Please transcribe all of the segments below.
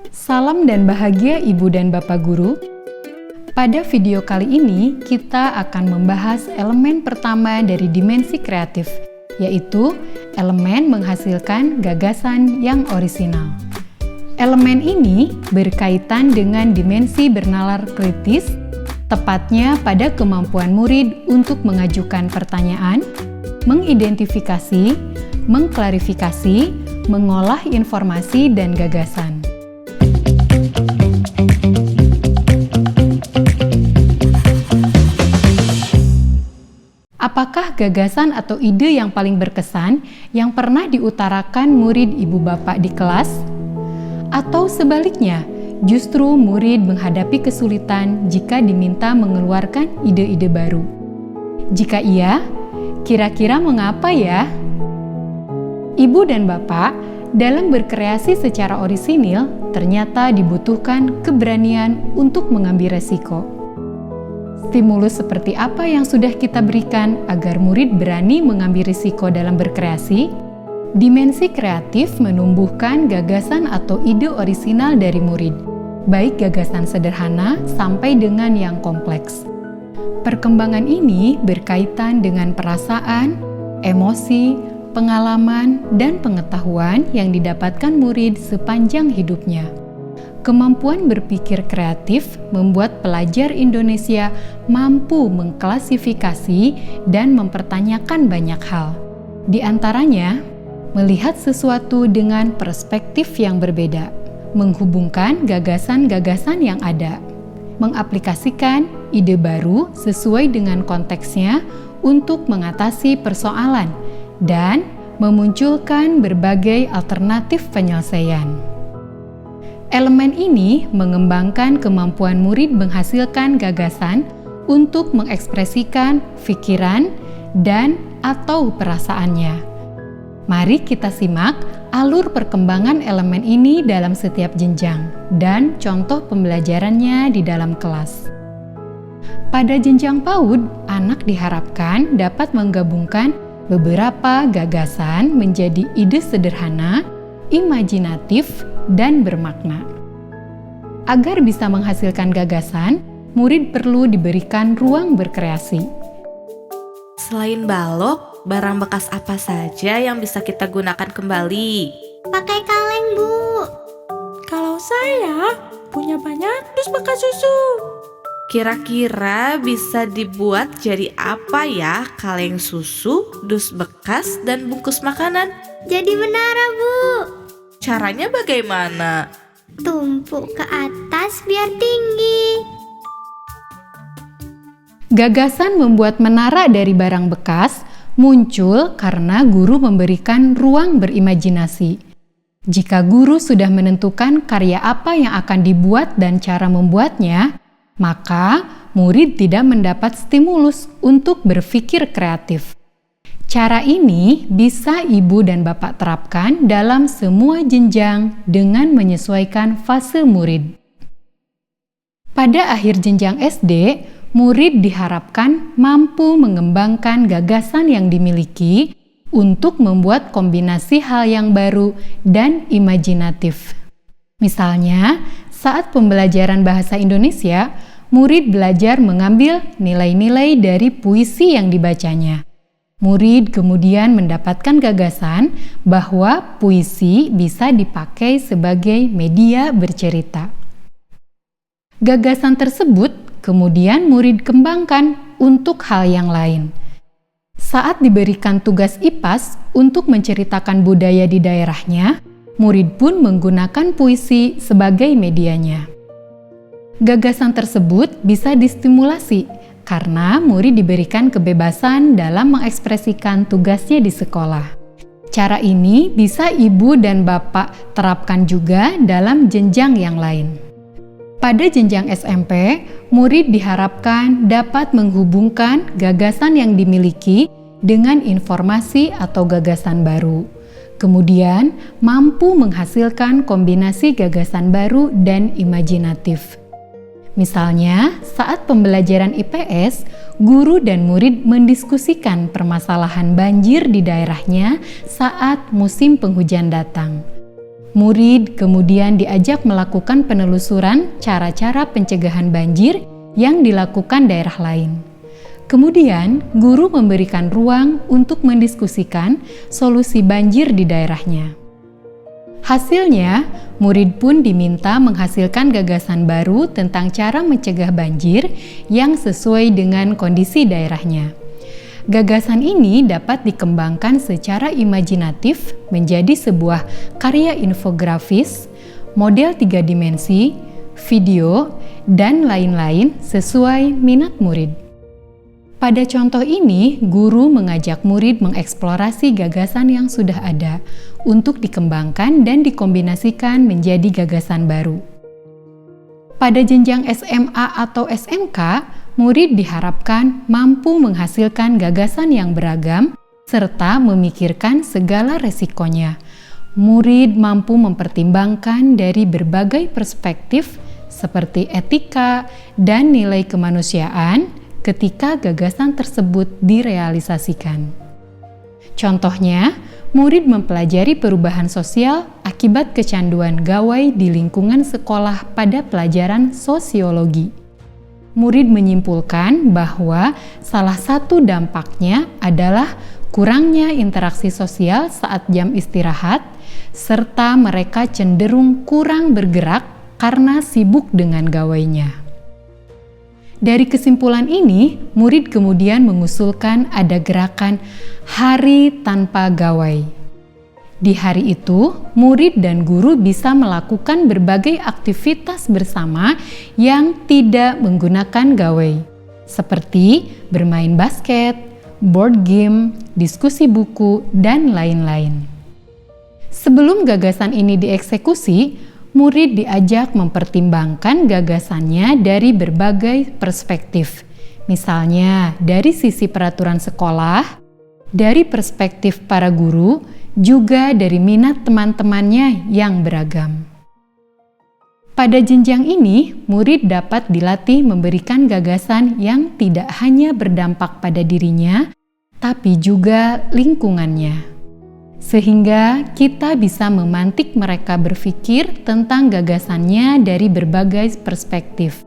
Salam dan bahagia Ibu dan Bapak Guru. Pada video kali ini, kita akan membahas elemen pertama dari dimensi kreatif, yaitu elemen menghasilkan gagasan yang orisinal. Elemen ini berkaitan dengan dimensi bernalar kritis, tepatnya pada kemampuan murid untuk mengajukan pertanyaan, mengidentifikasi, mengklarifikasi, mengolah informasi dan gagasan. Apakah gagasan atau ide yang paling berkesan yang pernah diutarakan murid ibu bapak di kelas? Atau sebaliknya, justru murid menghadapi kesulitan jika diminta mengeluarkan ide-ide baru? Jika iya, kira-kira mengapa ya? Ibu dan bapak, dalam berkreasi secara orisinil, ternyata dibutuhkan keberanian untuk mengambil resiko. Stimulus seperti apa yang sudah kita berikan agar murid berani mengambil risiko dalam berkreasi? Dimensi kreatif menumbuhkan gagasan atau ide orisinal dari murid, baik gagasan sederhana sampai dengan yang kompleks. Perkembangan ini berkaitan dengan perasaan, emosi, pengalaman, dan pengetahuan yang didapatkan murid sepanjang hidupnya. Kemampuan berpikir kreatif membuat pelajar Indonesia mampu mengklasifikasi dan mempertanyakan banyak hal. Di antaranya, melihat sesuatu dengan perspektif yang berbeda, menghubungkan gagasan-gagasan yang ada, mengaplikasikan ide baru sesuai dengan konteksnya untuk mengatasi persoalan, dan memunculkan berbagai alternatif penyelesaian. Elemen ini mengembangkan kemampuan murid menghasilkan gagasan untuk mengekspresikan pikiran dan atau perasaannya. Mari kita simak alur perkembangan elemen ini dalam setiap jenjang dan contoh pembelajarannya di dalam kelas. Pada jenjang PAUD, anak diharapkan dapat menggabungkan beberapa gagasan menjadi ide sederhana, imajinatif, dan bermakna. Agar bisa menghasilkan gagasan, murid perlu diberikan ruang berkreasi. Selain balok, barang bekas apa saja yang bisa kita gunakan kembali? Pakai kaleng, Bu. Kalau saya punya banyak dus bekas susu. Kira-kira bisa dibuat jadi apa ya kaleng susu, dus bekas, dan bungkus makanan? Jadi menara, Bu. Caranya bagaimana? Tumpuk ke atas biar tinggi. Gagasan membuat menara dari barang bekas muncul karena guru memberikan ruang berimajinasi. Jika guru sudah menentukan karya apa yang akan dibuat dan cara membuatnya, maka murid tidak mendapat stimulus untuk berpikir kreatif. Cara ini bisa ibu dan bapak terapkan dalam semua jenjang dengan menyesuaikan fase murid. Pada akhir jenjang SD, murid diharapkan mampu mengembangkan gagasan yang dimiliki untuk membuat kombinasi hal yang baru dan imajinatif. Misalnya, saat pembelajaran bahasa Indonesia, murid belajar mengambil nilai-nilai dari puisi yang dibacanya. Murid kemudian mendapatkan gagasan bahwa puisi bisa dipakai sebagai media bercerita. Gagasan tersebut kemudian murid kembangkan untuk hal yang lain. Saat diberikan tugas IPAS untuk menceritakan budaya di daerahnya, murid pun menggunakan puisi sebagai medianya. Gagasan tersebut bisa distimulasi karena murid diberikan kebebasan dalam mengekspresikan tugasnya di sekolah. Cara ini bisa ibu dan bapak terapkan juga dalam jenjang yang lain. Pada jenjang SMP, murid diharapkan dapat menghubungkan gagasan yang dimiliki dengan informasi atau gagasan baru. Kemudian, mampu menghasilkan kombinasi gagasan baru dan imajinatif. Misalnya, saat pembelajaran IPS, guru dan murid mendiskusikan permasalahan banjir di daerahnya saat musim penghujan datang. Murid kemudian diajak melakukan penelusuran cara-cara pencegahan banjir yang dilakukan daerah lain. Kemudian, guru memberikan ruang untuk mendiskusikan solusi banjir di daerahnya. Hasilnya, murid pun diminta menghasilkan gagasan baru tentang cara mencegah banjir yang sesuai dengan kondisi daerahnya. Gagasan ini dapat dikembangkan secara imajinatif menjadi sebuah karya infografis, model 3 dimensi, video, dan lain-lain sesuai minat murid. Pada contoh ini, guru mengajak murid mengeksplorasi gagasan yang sudah ada untuk dikembangkan dan dikombinasikan menjadi gagasan baru. Pada jenjang SMA atau SMK, murid diharapkan mampu menghasilkan gagasan yang beragam serta memikirkan segala resikonya. Murid mampu mempertimbangkan dari berbagai perspektif seperti etika dan nilai kemanusiaan ketika gagasan tersebut direalisasikan. Contohnya, murid mempelajari perubahan sosial akibat kecanduan gawai di lingkungan sekolah pada pelajaran sosiologi. Murid menyimpulkan bahwa salah satu dampaknya adalah kurangnya interaksi sosial saat jam istirahat, serta mereka cenderung kurang bergerak karena sibuk dengan gawainya. Dari kesimpulan ini, murid kemudian mengusulkan ada gerakan Hari Tanpa Gawai. Di hari itu, murid dan guru bisa melakukan berbagai aktivitas bersama yang tidak menggunakan gawai, seperti bermain basket, board game, diskusi buku, dan lain-lain. Sebelum gagasan ini dieksekusi, murid diajak mempertimbangkan gagasannya dari berbagai perspektif. Misalnya, dari sisi peraturan sekolah, dari perspektif para guru, juga dari minat teman-temannya yang beragam. Pada jenjang ini, murid dapat dilatih memberikan gagasan yang tidak hanya berdampak pada dirinya, tapi juga lingkungannya. Sehingga kita bisa memantik mereka berpikir tentang gagasannya dari berbagai perspektif.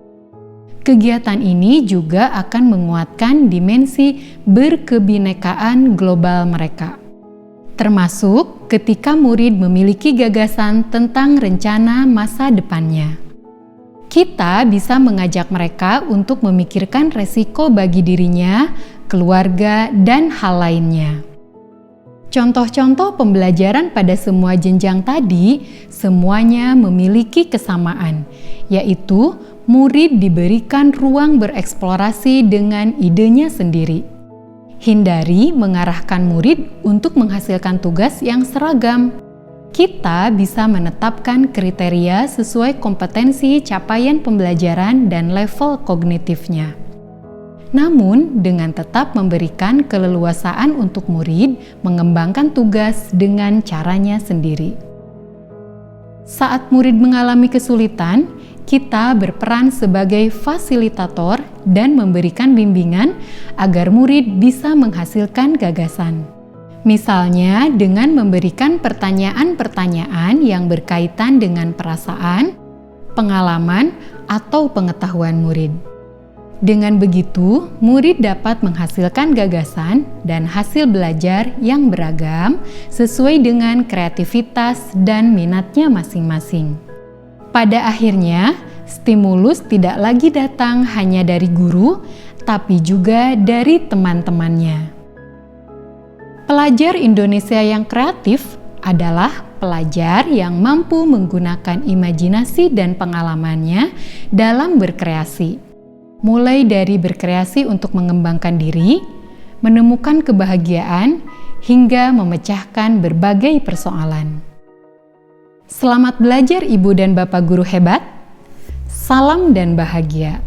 Kegiatan ini juga akan menguatkan dimensi berkebinekaan global mereka. Termasuk ketika murid memiliki gagasan tentang rencana masa depannya. Kita bisa mengajak mereka untuk memikirkan resiko bagi dirinya, keluarga, dan hal lainnya. Contoh-contoh pembelajaran pada semua jenjang tadi semuanya memiliki kesamaan, yaitu murid diberikan ruang bereksplorasi dengan idenya sendiri. Hindari mengarahkan murid untuk menghasilkan tugas yang seragam. Kita bisa menetapkan kriteria sesuai kompetensi capaian pembelajaran dan level kognitifnya. Namun, dengan tetap memberikan keleluasaan untuk murid mengembangkan tugas dengan caranya sendiri. Saat murid mengalami kesulitan, kita berperan sebagai fasilitator dan memberikan bimbingan agar murid bisa menghasilkan gagasan. Misalnya, dengan memberikan pertanyaan-pertanyaan yang berkaitan dengan perasaan, pengalaman, atau pengetahuan murid. Dengan begitu, murid dapat menghasilkan gagasan dan hasil belajar yang beragam sesuai dengan kreativitas dan minatnya masing-masing. Pada akhirnya, stimulus tidak lagi datang hanya dari guru, tapi juga dari teman-temannya. Pelajar Indonesia yang kreatif adalah pelajar yang mampu menggunakan imajinasi dan pengalamannya dalam berkreasi. Mulai dari berkreasi untuk mengembangkan diri, menemukan kebahagiaan, hingga memecahkan berbagai persoalan. Selamat belajar Ibu dan Bapak guru hebat. Salam dan bahagia.